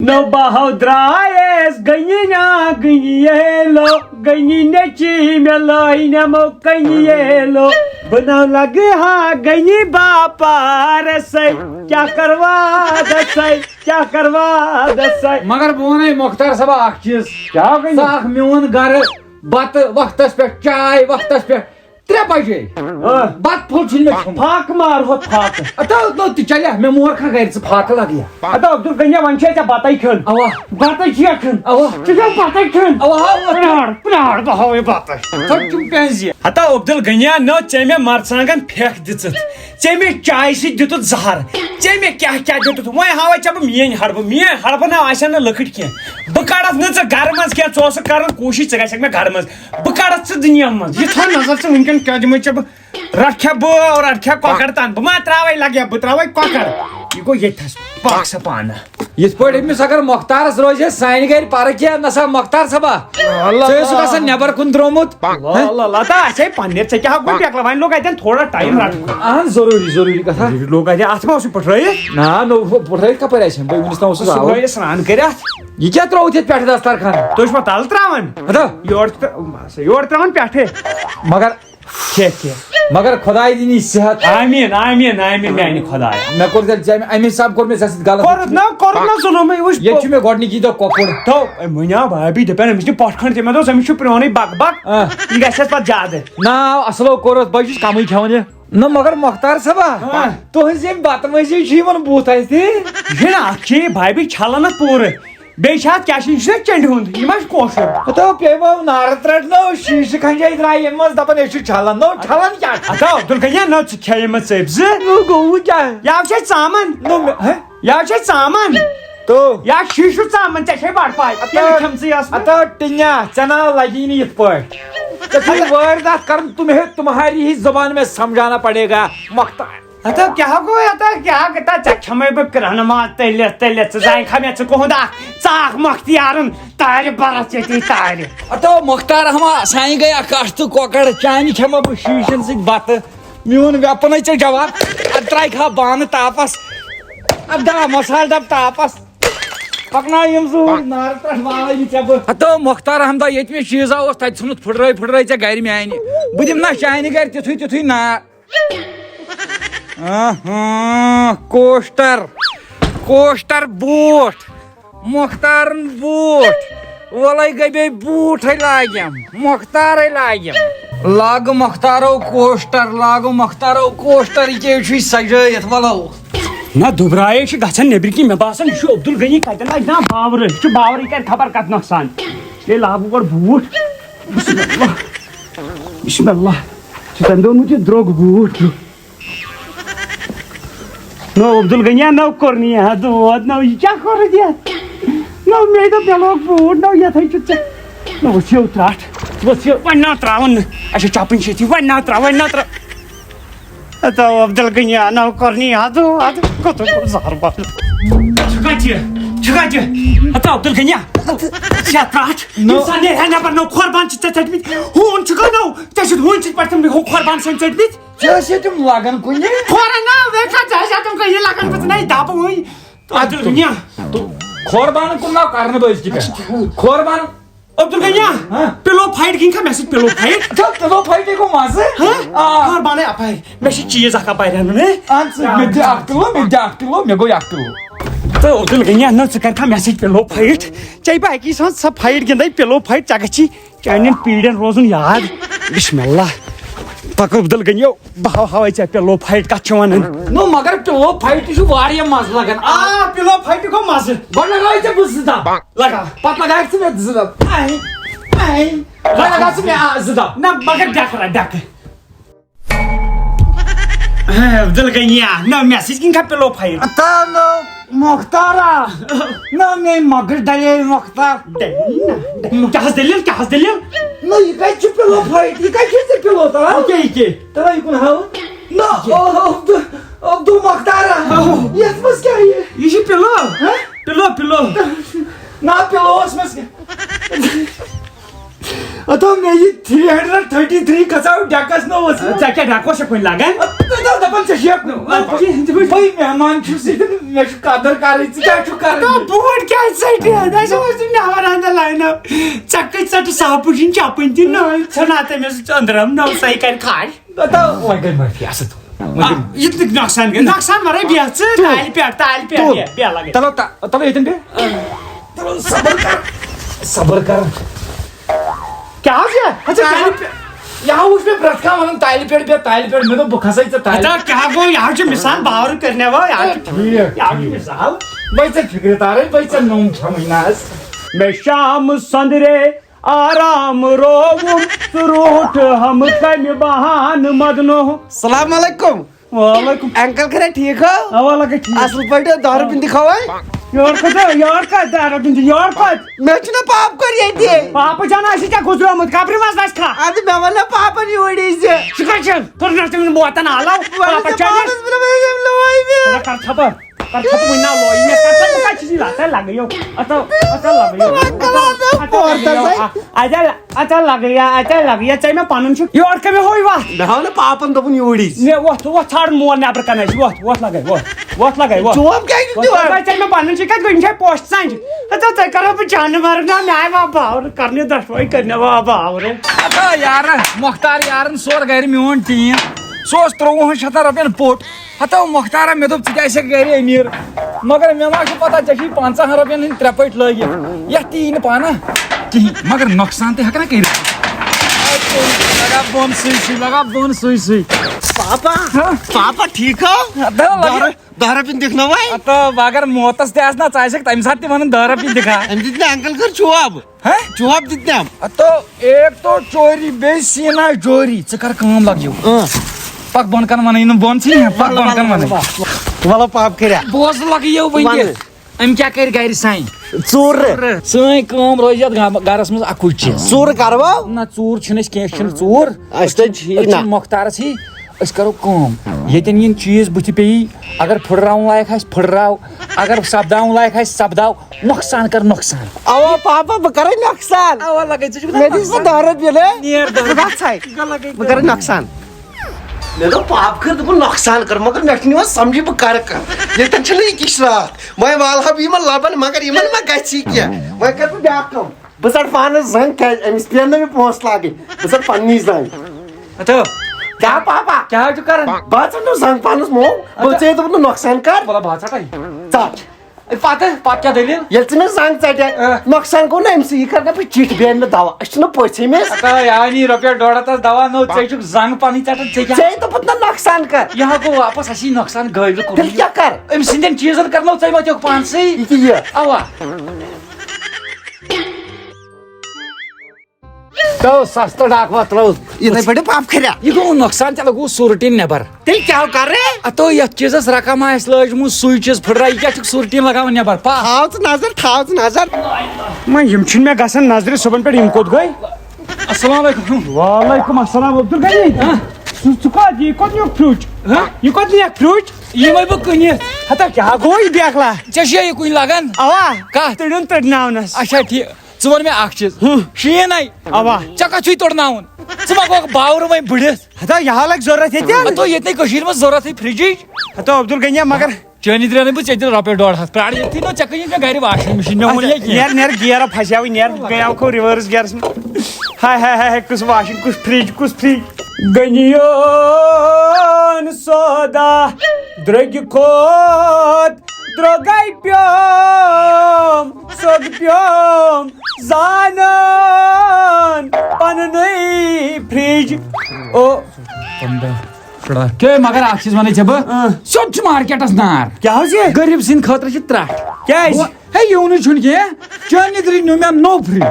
No bahav drayes ganyina ganyelo ganyine chi melayne mo ganyelo bana lage ha ganyi bapa rasai kya karwa dasai مگر بہٕ وَنے مۄختار صٲبا اکھ چیٖز کیا گٔے ژٕ اکھ میون گرٕ بتہٕ وقتس پٮ۪ٹھ چاے وقتس پٮ۪ٹھ 3 بجے بتہٕ پھوٚل چھُنہٕ مےٚ کھیوٚمُت پھاک مار ہو پھاک نو تہِ چلیا مےٚ مور کھا گرِ ژٕ پھاکہٕ لگیا ادا عبدul ganya vanche cha batai khun اوا batai chia khun اوا chha batai khun اوا prar bahav batai ژۄچُم پینزِ ہتا عبدul ganya نو چیمے مرژانگن پھیک دِژت چیمے چائے سی دِتُت زہر چیمے کیا کیا دِتُت وۄنۍ ہاوے ژےٚ بہٕ میٲنۍ ہڑبہٕ نہ آسن نہٕ لٔکٕر کینٛہہ بہٕ کڑتھ نہٕ ژٕ گرٕ منٛز کینٛہہ ژٕ اوسُکھ کران کوٗشِش ژٕ گژھکھ مےٚ گرٕ منٛز بہٕ کڑتھ ژٕ دُنیا منٛز یہِ تھاو نظر ژٕ وٕنکیٚن کیٛاہ دِمے ژےٚ بہٕ رکھیا بہٕ رکھیا کۄکر تان بہٕ ما تراوے لگیا بہٕ تراوے کۄکر یہِ گوٚو ییٚتھس پاک سا پانہٕ یِتھ پٲٹھۍ أمِس اگر مۄختارس روزِ ہے سانہِ گرِ پرٕ کینٛہہ نسا مۄختار صٲبا ژٕ ٲسُکھ آسان نٮ۪بر کُن درٛامُت لتا اچھے پنیر ژےٚ کیٛاہ گوٚو ٹیکلا وۄنۍ لوگ اتٮ۪ن تھوڑا ٹایم رٹُن اہن ضروٗری کتھا لوگ اتہِ اتھ ما اوسُکھ پٹھرٲیِتھ نا نو پٹھرٲیِتھ کپٲرۍ آسہِ بہٕ وٕنِس تام اوسُس آوُر صُبحٲے سران کٔرِتھ یہِ کیٛاہ ترٛووُتھ ییٚتہِ پٮ۪ٹھٕ دسترخان تُہۍ چھُوا تلہٕ تراوان ہتا یورٕ تراوان پٮ۪ٹھٕ مگر مگر خۄداے دِنی صحت آمیٖن آمیٖن آمیٖن میانہِ خۄدایا مےٚ کوٚر تیٚلہِ ژےٚ اَمہِ حساب کوٚر مےٚ ژےٚ سۭتۍ غلط کوٚرُتھ نا ظُلمٕے وٕچھ ییٚتہِ چھُ مےٚ گۄڈنِکی دۄہ کۄکُر تو وٕنیٛاو بھابی دپان أمِس چھِ پۄٹھ کھنٛڈ تٔمۍ دوٚپ أمِس چھُ پرٛونُے بک بک یہِ گژھٮ۪س پتہٕ زیادٕ نا اصلو کوٚرُتھ بہٕ چھُس کمٕے کھٮ۪وان یہِ نہ مگر مۄختار صٲبا تُہنٛز ییٚمہِ بتہٕ مٲزی چھِ یِمن بُتھ اَسہِ یہِ چھُنہ اکھ چھِ بھابی چھلان اتھ پوٗرٕ بیٚیہِ چھِ اتھ کیٛاہ چھِ یہِ چھُنہ چنٛڈِ ہُنٛد یہِ ما چھُ کٲشُر ہتو پیٚیو نارٕ ترٛٹنو شیٖشہٕ کھنجے درٛاے ییٚمہِ منٛز دپان أسۍ چھِ چھلان نو چھلان کیٛاہ ہتا عبدul ganya نو ژٕ کھے یِمہٕ ژٔپۍ زٕ گوٚو کیٛاہ یاو چھے ژامن یاو چھے ژامن تو یا شیٖشوٗ ژامن ژےٚ چھے بڑٕ پاے کھیمژٕے ٲس ہتو ٹِنیا ژےٚ نہ لگی نہٕ یِتھ پٲٹھۍ ژےٚ چھُے وٲرۍدات کرُن تمہاری ہی زبان میں سمجھانا پڑے گا مۄختار ہتا کیٛاہ گوٚو ہتا کیٛاہ گٔے ژےٚ کھٮ۪مے بہٕ کرٛہنہٕ ماز تٔلِتھ ژٕ زانہِ کھا مےٚ ژٕ کوٚہُند اکھ ژاکھ مۄختیارن تارِ برس ییٚتی تارِ ہتو مۄختار ہما سانہِ گٔے اکھ کٹھ تہٕ کۄکر چانہِ کھٮ۪مو بہٕ شیٖشن سۭتۍ بتہٕ میون ویپنے ژےٚ جواب ادٕ ترٛایہِ کھا بانہٕ تاپس ادٕ دَہ مسالہٕ ڈبہٕ تاپس پکناو یِم سۭتۍ نارٕ پٮ۪ٹھ والے نہٕ ژےٚ بہٕ ہتو مۄختار احمدا ییٚتہِ مےٚ چیٖزا اوس تتہِ ژھُنُتھ پھٕٹرٲے ژےٚ گرِ میانہِ بہٕ دِمہٕ نا چانہِ گرِ تِتھُے نار کوسٹر بوٗٹھ مۄختارن بوٗٹھ وَلے گٔے بیٚیہِ بوٗٹھے لاگیم مۄختارے لاگیم لاگہٕ مۄختارو کوسٹر یہِ کیٛاہ چھُے سجٲیِتھ وَلو نہ دُبرایے چھِ گژھان نیٚبرۍ کِنۍ مےٚ باسان یہِ چھُ عبدul ganya کتٮ۪ن لگہِ نا باورٕ یہِ چھُ باورٕ یہِ کرِ خبر کتھ نۄقصان ییٚلہِ لاگو گۄڈٕ بوٗٹھ بسم اللہ چھُ تمہِ دۄہ اوٚنمُت یہِ درٛوگ بوٗٹھ نو عبدul ganya نو کوٚر نہٕ یہِ دود نو یہِ کیٛاہ کوٚرُتھ یتھ نو مے دوٚپ مےٚ لوگ بوٗٹھ نو یتھے چھُ ژےٚ نو ؤسِو ترٛٹھ ؤسِو وۄنۍ نا تراوُن نہٕ اچھا چپٕنۍ چھِ ییٚتھی وۄنۍ نا تراو ہتا عبدul ganya نو کوٚر نہٕ یہِ دود کوٚت گوٚو زہر بال چھُ کتہِ ہتا عبدul ganya ژےٚ ترٛٹھ انسان نیرِ ہا نٮ۪بر نو کھۄر بانہٕ چھِ ژےٚ ژٔٹمٕتۍ ہوٗن چھُکھا نو ژےٚ چھُتھ ہوٗنۍ سۭتۍ پٮ۪ٹھ تِم کھۄر بانہٕ سۭتۍ ژٔٹمٕتۍ ژےٚ ٲسۍ تِم لگان کُنہِ کھۄرن نا ویکھا ژےٚ ٲسۍ تِم کٔہۍ لگان بہٕ نَے دبہٕ وٕنۍ عبدul ganya کھور بانہٕ کُن ناو کرنہٕ بہٕ أزکہِ پٮ۪ٹھ کھور بانہٕ عبدul ganya پِلو فایٹ گِنٛدکھا مےٚ سۭتۍ پِلو فایٹ پِلو فایٹے گوٚو مزٕ کھۄر بانَے اپارِ مےٚ چھِ چیٖز اکھ اپارِ اَنُن مےٚ دِ اکھ کِلوٗ مےٚ گوٚو 1 کِلوٗ تہٕ عبدul ganya نہ ژٕ کرکھا مےٚ سۭتۍ پِلو فایٹ ژےٚ بہٕ اکی ساتہٕ سۄ فایٹ گِنٛدے پِلو فایٹ ژےٚ گژھی چانٮ۪ن پیٖڑٮ۪ن روزُن یاد بسم اللہ پک عبدul ganya بہٕ ہاوے ژےٚ پِلو فایٹ کتھ چھِ ونان نو مگر پِلو فایٹہِ چھُ واریاہ مزٕ لگان پِلو فایٹہِ گوٚو مزٕ گۄڈٕ لگاوے ژےٚ بہٕ 2 دب لگاو پتہٕ لگاوکھ ژٕ مےٚ 2 دب لگاو ژٕ مےٚ 2 دب نہ مگر ڈٮ۪کہٕ ڈٮ۪کہٕ عبدul ganya نہ مےٚ سۭتۍ گِنٛدکھا پِلو فایٹ مۄختارا نہ میٲنۍ مۄگٕر ڈلے مۄختار کیٛاہ حظ دٔلیٖل نہ یہِ کتہِ چھُ پِلو فایٹ یہِ کتہِ چھُ ژےٚ پِلو ترٛاوان کیٛاہ ترٛاو یہِ کُن ہاوُن نہ عبدul مۄختارا یتھ منٛز کیٛاہ یہِ چھُ پِلو نہ پِلووس منٛز ہتو مےٚ یہِ 333 کھژاو ڈٮ۪کس نہ اوس ژےٚ کیٛاہ ڈٮ۪کو چھےٚ کُنہِ لگان دپان ژےٚ چھُکھ نہٕ بٕے مہمان چھُس ییٚتٮ۪ن مےٚ چھُ قدر کَرٕنۍ ژٕ کیٛاہ چھُکھ کَران بوٹ کیٛازِ ژٔٹِتھ اَسہِ اوس نہٕ نٮ۪بر اَندر لاینہٕ ژےٚ کَتہِ ژَٹہِ صابٕنۍ چَپٕنۍ تہِ نٔے ژھٕنا تٔمِس أنٛدرم نٔو سَے کَرِ کھاڑ وۄنۍ گٔے معٲفی اَصٕل یہِ تہِ نۄقصان گٔے نۄقصان وَرٲے بیٚہہ ژٕ تالہِ پٮ۪ٹھ بیٚہہ لگے تَلو ییٚتٮ۪ن بیٚہہ صبر کر کیٛاہ حظ یہِ یہاں وٕچھ مےٚ پرٛٮ۪تھ کانٛہہ وَنان تالہِ پٮ۪ٹھ مےٚ دوٚپ بہٕ کھسے ژےٚ تالہِ کیٛاہ گوٚو یہِ حظ چھُ مِثال باورٕ کٔرنہِ وۄنۍ یہِ حظ چھُ مِثال بٔے ژےٚ فِکرِ تارے بٔے ژےٚ نوٚم کھٮ۪مٕے نہ حظ مےٚ شام سندرے آرام رووُم ژٕ روٗٹھ ہم کمہِ بہانہٕ مدنو السلام علیکم وعلیکم انکل خرا ٹھیک ہو اوا لگے ٹھیک اصل پٲٹھۍ دہ رۄپیہِ دِکھاوے یور کتھ یور کتھ مےٚ چھُنہ پاپ کور ییٚتہِ پاپہٕ جان آسی ژےٚ گُزریومُت قبرِ منٛز گژھِ کھا اَدٕ مےٚ وَن نہ پاپن یوٗرۍ زِ ژٕ کتہِ چھُکھ تُرنس تٔمِس ووتن آلو پاپس کر تھپہٕ وٕنۍ نا لویی مےٚ کر تھپہٕ کتہِ چھُس اتھ لگیو اتھ لگیو ژےٚ مےٚ پنُن چھُ یور کمہِ ہوے وتھ مےٚ ہاو نہٕ پاپن دوٚپُن یوٗرۍ مےٚ وۄتھ ژھانڈ مول نیبرٕ کَنہِ اَسہِ وۄتھ لگے وۄتھ لگے چوب کیٛازِ چھُکھ دِوان ژےٚ مےٚ پنُن چھُ کتہِ وٕنہِ چھے پوسٹ سانٛجہِ ژےٚ کرو بہٕ جانہٕ مرگ نا مےٚ آیہِ وا باورٕ کرنہِ دۄشوے کٔرنہِ وا باورٕ یارٕ مۄختار یارن سور گرِ میون ٹیٖم سُہ اوس 53 رۄپین پوٚٹ ہتو مۄختارا مےٚ دوٚپ ژٕ تہِ آسکھ گرِ امیر مگر مےٚ ما چھُ پتہ ژےٚ چھُے 50 رۄپین ہٕنٛدۍ 3 پٔٹۍ لٲگِتھ یتھ تہِ یی نہٕ پانہ کِہینۍ مگر نۄقصان تہِ ہٮ۪کہٕ نا کٔرِتھ لگا بۄن سُے پاپا ٹھیک ہو دہ رۄپیہِ دِکھناوے تہٕ اگر موتس تہِ آسہِ نا ژٕ آسکھ تمہِ ساتہٕ تہِ ونان 10 رۄپیہِ دِکھا أمۍ دِتۍ مےٚ انکل خٲر چوب چوب دِتۍ مےٚ تو ایک تو چوری بیٚیہِ سیٖنا چوری ژٕ کر کٲم لگیو پک بۄن کن ونٕے نہٕ بۄن ژھٕنۍ پک بۄن کن ونٕے وَلو پاپ کٔریا بوز لگیو وۄنۍ أمۍ کیٛاہ کرِ گرِ سانہِ ژوٗرٕ سٲنۍ کٲم روزِ یتھ گرس منٛز اکُے چیٖز ژوٗرٕ کرو نہ ژوٗر چھِنہٕ أسۍ کینٛہہ چھِنہٕ ژوٗر اَسہِ تۄہہِ ٹھیٖک نہ مۄختارس ہی أسۍ کرو کٲم ییٚتٮ۪ن یِن چیٖز بٕتھِ پیٚیی اگر پھٕٹراوُن لایق آسہِ پھٕٹراو اگر سپداوُن لایق آسہِ سپداو نۄقصان کر نۄقصان اوا پاپا بہٕ کرے نۄقصان اوا لگے ژٕ چھُکھ مےٚ دِژ بہٕ 10 رۄپیہِ نیر بہٕ کرے نۄقصان مےٚ دوٚپ پاپ خٲر دوٚپُن نۄقصان کر مگر مےٚ چھُنہٕ یِوان سمجھی بہٕ کرٕ ییٚتٮ۪ن چھُنہٕ یہِ کِش راتھ وۄنۍ والہٕ ہا بہٕ یِمن لبن مگر یِمن ما گژھی کینٛہہ وۄنۍ کرٕ بہٕ بیاکھ کٲم بہٕ ژٹ پانس زنگ کیٛازِ أمِس پیٚن نہٕ مےٚ پونٛسہٕ لاگٕنۍ بہٕ ژٹ پننی زنگ کیٛاہ پاپا کیٛاہ چھُ کران بہٕ ژٹنو زنگ پانس مو بہٕ ژےٚ دوٚپُن نۄقصان کر بولا بہٕ ژٹے ژٹ پتہٕ کیٛاہ دٔلیٖل ییٚلہِ ژٕ مےٚ زنگ ژٹکھ نۄقصان گوٚو نہ أمسٕے یہِ کرٕ نہ بہٕ چِٹھۍ بیٚیہِ نہٕ دوا أسۍ چھِنہٕ پٔژھۍ أمِس یعنی رۄپیس 150 دوا نو ژےٚ چھُکھ زنگ پنٕنۍ ژٹان ژےٚ کیٛاہ ژےٚ دوٚپُتھ نہ نۄقصان کر یہِ ہا گوٚو واپس اسی نۄقصان گٲڑۍ تیٚلہِ کیٛاہ کر أمۍ سٕنٛدٮ۪ن چیٖزن کرنو ژےٚ وٲتِکھ پانسٕے یہِ اوا تو سستہٕ ڈاکوا ترٛوو یِتھٕے پٲٹھۍ پاپ کھریا یہِ گوٚو نۄقصان تیٚلہِ گوٚو سوٗرٹیٖن نٮ۪بر تیٚلہِ کیٛاہ کرے اتو یتھ چیٖزس رقم آسہِ لٲجمٕژ سُے چیٖز پھٕٹراو یہِ کیٛاہ چھُکھ سوٗرٹیٖن لگاوان نٮ۪بر تھاو ژٕ نظر وۄنۍ یِم چھِنہٕ مےٚ گژھان نظرِ صُبحن پٮ۪ٹھ یِم کوٚت گٔے السلام علیکم وعلیکم السلام عبدل غنی ژٕ کوٚت یہِ کوٚت نیوٗکھ فِرٛج یہِ کوٚت نِیَکھ فِرٛج یِمے بہٕ کٕنِتھ ہتا کیٛاہ گوٚو یہِ بیکلا ژےٚ چھُیا یہِ کُنہِ لگان اوا کتھ تٔڑِن تٔڑناونس اچھا ٹھیٖک ژٕ وَن مےٚ اکھ چیٖز شیٖنٕے اوا ژےٚ کتھ چھُے تُرناوُن ژٕ ما گوٚکھ باورٕ وۄنۍ بٕڑِتھ ہتا یہِ ہا لگہِ ضروٗرت ییٚتہِ تو ییٚتہِ کٔشیٖرِ منٛز ضروٗرتٕے فرجِچ ہتا عبدل غنیا مگر چٲنی درٛاونٕے بہٕ ژےٚ دِنہٕ رۄپیس 150 پرٛار ییٚتھی نو ژےٚ کٕنِتھ مےٚ گرِ واشِنٛگ مِشیٖن مےٚ ووٚن نیر نیر گیرا پھسیاوٕے نیر گٔیاو کھو رِوٲرٕس گیرس منٛز ہاے کُس واشِنٛگ کُس فرٛج غنیون سودا درٛوٚگہِ کھوت درٛوٚگے پیوم سوٚگ پیوم زانان پننُے فرٛج او مگر اکھ چیٖز ونے ژےٚ بہٕ سیوٚد چھُ مارکیٹس نار کیٛاہ حظ یہِ غریٖب سٕنٛدِ خٲطرٕ چھِ ترٛٹھ کیٛازِ ہے یِونٕے چھُنہٕ کینٛہہ چٲنہِ درٕے نیوٗ مےٚ نوٚو فرٛج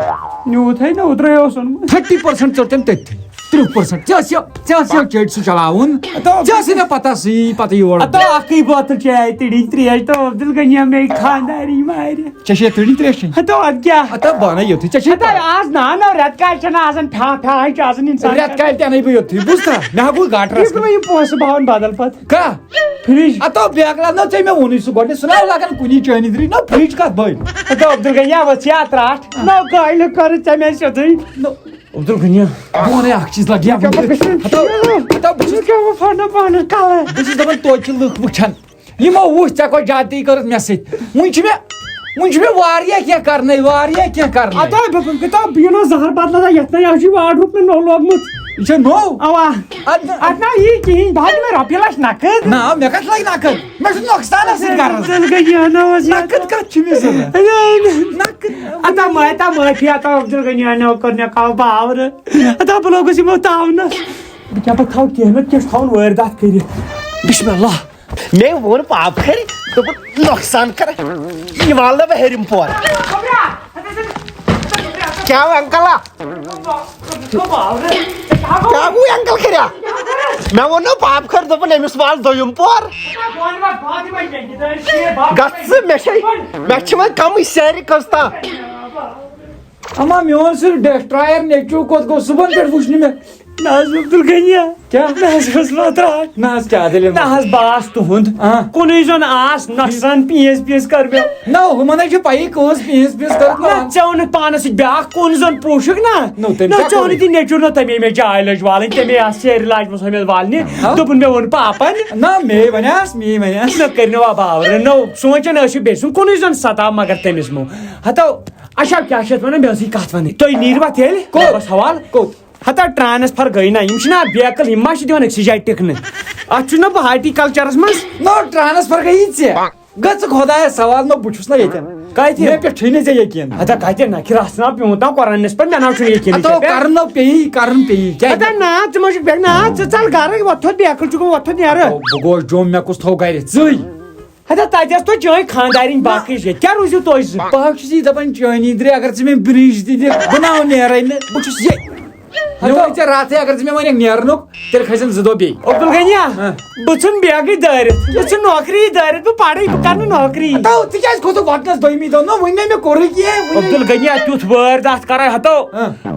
نیوٗت ہے نہٕ اوترَے اوس اوٚنمُت 30% ژوٚٹ تٔمۍ تٔتھی 30% ژےٚ ٲسۍ چیٚٹۍ سُہ چلاوُن ژےٚ ٲسٕے مےٚ پتہ سُے پتہٕ یور ہتا اکٕے بٲتل چاے تٔڑِنۍ ترٛیش تو عبدل غنیا مے خانداری مارِ ژےٚ چھے تٔڑِنۍ ترٛیش چیٚنۍ ہتا ادٕ کیٛاہ ہتا بہٕ اَنے یوٚتھٕے ژےٚ چھے ہتا آز نانو رٮ۪تہٕ کالہِ چھنہٕ آسان پھیٛا چھُ آسان اِنسان رٮ۪تہٕ کالہِ تہِ اَنے بہٕ یوٚتھٕے بوٗزتھا مےٚ ہا گوٚو گاٹہٕ رَس یہِ پونٛسہٕ باوان بدل پتہٕ کیٛاہ فرٛج ہتو بیکلا نہ ژےٚ مےٚ ووٚنُے سُہ گۄڈٕنیتھ سُہ نہ لگان کُنی چٲنی درٕے نہ فرٛج کتھ بٔلۍ ہتا عبدل غنیا ؤژھ یا ترٛٹھ نو کالہِ کٔرٕ ژےٚ مےٚ سیوٚدُے عبدل غنی بہٕ وَنَے اکھ چیٖز لگیا ہتا بہٕ چھُس دَپان توتہِ چھِ لُکھ وٕچھان یِمو وٕچھ ژےٚ کوٚر جاتی کٔرٕتھ مےٚ سۭتۍ وٕنہِ چھُ مےٚ واریاہ کینٛہہ کرنٕے بہٕ نو زہر بدل یتھ نا یہ واڈروب نو لوگمت یہِ چھا نوٚو اوا ات نا یہ کہین بہت میں رۄپیہِ لچھ نقد نا مےٚ کتھ لگہِ نقد مےٚ چھُ نۄقصان ٲسۍ کران نقد کتھ چھُ مےٚ ضروٗرت نقد معافی عطا عبدل غنی کر مےٚ کال باور اتا بہٕ لوگُس یِمو تاونس بہٕ کیٛاہ پتہٕ تھاو کینٛہہ نتہٕ کینٛہہ چھُ تھاوُن وٲرۍدات کٔرِتھ بسم اللہ میں وون پاپ کھرِ دوٚپُن نۄقصان کر یہِ والنہٕ بہٕ ہیٚرِم پور کیا ہو انکلا کیا گوٚو انکل کھریا مےٚ ووٚن نہ پاپ کھر دوٚپُن أمِس وال دوٚیُم پور گژھ ژٕ مےٚ چھِ وۄنۍ کمٕے سیرِ کٔژتام اما میون سُہ ڈسٹرایر نیچوٗ کوٚت گوٚو صُبحن پٮ۪ٹھ وٕچھ نہٕ مےٚ نہ حظ عبدل غنی کیٛاہ نہ حظ اوس لوتراٹ نہ حظ کیٛاہ دٔلیٖل نہ حظ باس تُہُنٛد کُنُے زوٚن آس نۄقصان پیٖس کر مےٚ نہ ہُمن چھِ پَیی کۭژ پیٖس کٔرٕکھ نہ ژےٚ اوٚنُتھ پانس سۭتۍ بیٛاکھ کُن زوٚن پوٗشُک نا ژےٚ اوٚنُتھ یہِ نیچُر نہ تَمے مےٚ جاے لٔج والٕنۍ تَمے آسہٕ سیرِ لاجمٕژ ہُمہِ والنہِ دوٚپُن مےٚ ووٚن پاپن نہ مے وَنیٛاس نہ کٔرِنو باورٕ نو سونٛچان ٲسِو بیٚیہِ سُنٛد کُنُے زوٚن ستا مگر تٔمِس مو ہتو اچھا کیٛاہ چھِ اتھ وَنان مےٚ ٲسٕے کتھ وَنٕنۍ تُہۍ نیٖروا تیٚلہِ بس حوال کوٚت ہتا ٹرانسفر گٔے نا یِم چھِنا بیکل یِم ما چھِ دِوان أکسٕے جایہِ ٹِکنہٕ اتھ چھُنہ بہٕ ہارٹیکلچرس منٛز نو ٹرانسفر گٔیی ژےٚ گژھٕ خۄدایس سوال نو بہٕ چھُس نا ییٚتٮ۪ن کتہِ مےٚ پٮ۪ٹھ چھُے نہٕ ژےٚ یقیٖن ہتا کتہِ نکھِ رژھ نا پیوٗنٛت تام قۄرانس پٮ۪ٹھ مےٚ نہ چھُنہٕ یقیٖن کرُن پیٚیی ہتا نا ژٕ ما چھُکھ بیٚیہِ نا ژٕ ژل گرٕ وۄتھُن بیکل چھُ گوٚمُت وۄتھُن نیرٕ بہٕ گوس جوٚم مےٚ کُس تھوٚو گرِ ژٕے ہتا تتہِ ٲس توتہِ چٲنۍ خاندارِنۍ باقٕے ییٚتہِ کیٛاہ روٗزِو تُہۍ زٕ بہٕ چھُس یی دپان چٲنی درے اگر ژٕ مےٚ برٛج تہِ دِکھ بہٕ ناو نیرے نہٕ بہٕ چھُس یہِ مےٚ ووٚنُے ژےٚ راتھٕے اگر ژٕ مےٚ وَنکھ نیرنُک تیٚلہِ کھسن 2 دۄہ بیٚیہِ عبدل غنی بہٕ ژھُن بیگٕے دٲرِتھ یہِ ژھُن نوکری دٲرِتھ بہٕ پرٕ بہٕ کرٕ نہٕ نوکری ژٕ کیٛازِ کھوٚتُکھ وۄتنس 2مہِ دۄہ نہ وُنہِ مےٚ کوٚرُے کینٛہہ عبدل غنی تیُتھ وٲرۍدات کرے ہتو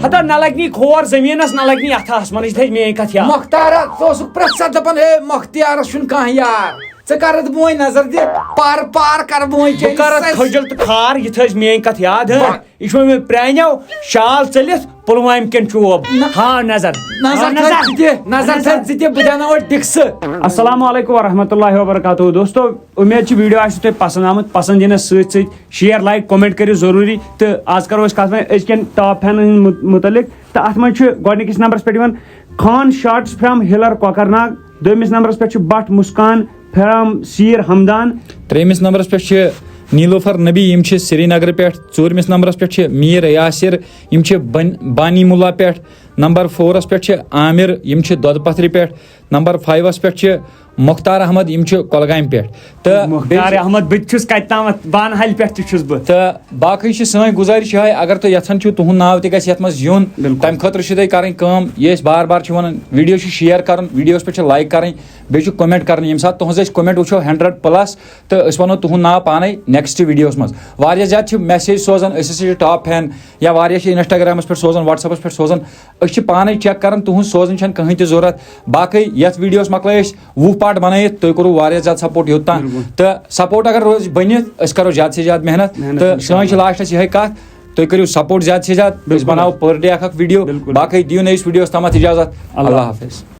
ہتا نہ لگنی کھور زٔمیٖنس نہ لگنی اتھ آسمانس یہِ تھٲیزِ میٲنۍ کتھ یاد مۄختارا ژٕ اوسُکھ پرٛٮ۪تھ ساتہٕ دپان ہے مۄختیارس چھُنہٕ کانٛہہ یار ژٕ کرتھ بہٕ وۄنۍ نظر دِ پار کرٕ بہٕ وۄنۍ بہٕ کرتھ کھٔجل تہٕ کھار یہِ تھٲیزِ میٲنۍ کتھ یاد یہِ چھُ مےٚ پرٛانیو شال ژٔلِتھ پُلوامہِ کٮ۪ن چوب ہاں نظر ژٕ تہِ بہٕ دیٛاوناوَتھ ڈِکسہٕ السلام علیکم ورحمۃ اللہ وبرکاتہ دوستو امید چھِ ویڈیو آسہِ تۄہہِ پسنٛد آمُت پسنٛد دِنس سۭتۍ سۭتۍ شیر لایک کومنٹ کٔرِو ضروٗری تہٕ آز کرو أسۍ کتھ وۄنۍ أزکٮ۪ن ٹاپ فینن ہٕنٛدۍ مُتعلق تہٕ اتھ منٛز چھُ گۄڈٕنِکِس نمبرس پٮ۪ٹھ یِوان Khan shots from ہِلر Kokernag دوٚیمِس numbers پٮ۪ٹھ چھُ بٹ مسکان فرام سیٖر ہمدان ترٛیٚیمِس نمبرس پٮ۪ٹھ چھِ نیٖلوفر نبی یِم چھِ سرینگرٕ پٮ۪ٹھ ژوٗرمِس نمبرس پٮ۪ٹھ چھِ میٖر یاسر یِم چھِ بانی مُلا پٮ۪ٹھ نمبر 4 پٮ۪ٹھ چھِ عامر یِم چھِ دۄدٕ پتھرِ پٮ۪ٹھ نمبر 5 پٮ۪ٹھ چھِ مختار احمد یِم چھِ کۄلگامہِ پٮ۪ٹھ تہٕ مختار احمد بہٕ تہِ چھُس کتہِ تامتھ بانہالہِ پٮ۪ٹھ تہِ چھُس بہٕ تہٕ باقٕے چھِ سٲنۍ گُزٲرِش یِہے اگر تُہۍ یژھان چھِو تُہُنٛد ناو تہِ گژھِ یتھ منٛز یُن تمہِ خٲطرٕ چھِ تۄہہِ کرٕنۍ کٲم یہِ أسۍ بار بار چھِ ونان ویڈیو چھِ شیر کرُن ویڈیوس پٮ۪ٹھ چھِ لایک کرٕنۍ بیٚیہِ چھُ کومنٹ کرٕنۍ ییٚمہِ ساتہٕ تُہنٛز أسۍ کومنٹ وٕچھو 100+ تہٕ أسۍ ونو تُہُنٛد ناو پانے نیکسٹ ویڈیوس منٛز واریاہ زیادٕ چھِ میسیج سوزان أسۍ ہسا چھِ ٹاپ فین یا واریاہ چھِ انسٹاگرامس پٮ۪ٹھ سوزان وٹسایپس پٮ۪ٹھ سوزان أسۍ چھِ پانے چیک کران تُہنٛز سوزٕنۍ چھنہٕ کٕہٕنۍ تہِ ضروٗرت باقٕے یتھ ویڈیوس مۄکلٲے أسۍ 20 پارٹ بنٲیِتھ تُہۍ کوٚروٕ واریاہ زیادٕ سپورٹ یوٚتام تہٕ سپورٹ اگر روزِ بٔنِتھ أسۍ کرو زیادٕ سے زیادٕ محنت تہٕ سٲنۍ چھِ لاسٹس یِہے کتھ تُہۍ کٔرِو سپورٹ زیادٕ سے زیادٕ أسۍ بناوو پٔر ڈے اکھ ویڈیو باقٕے دِیِو نہٕ أسۍ ویڈیوس تامتھ اجازت اللہ حافظ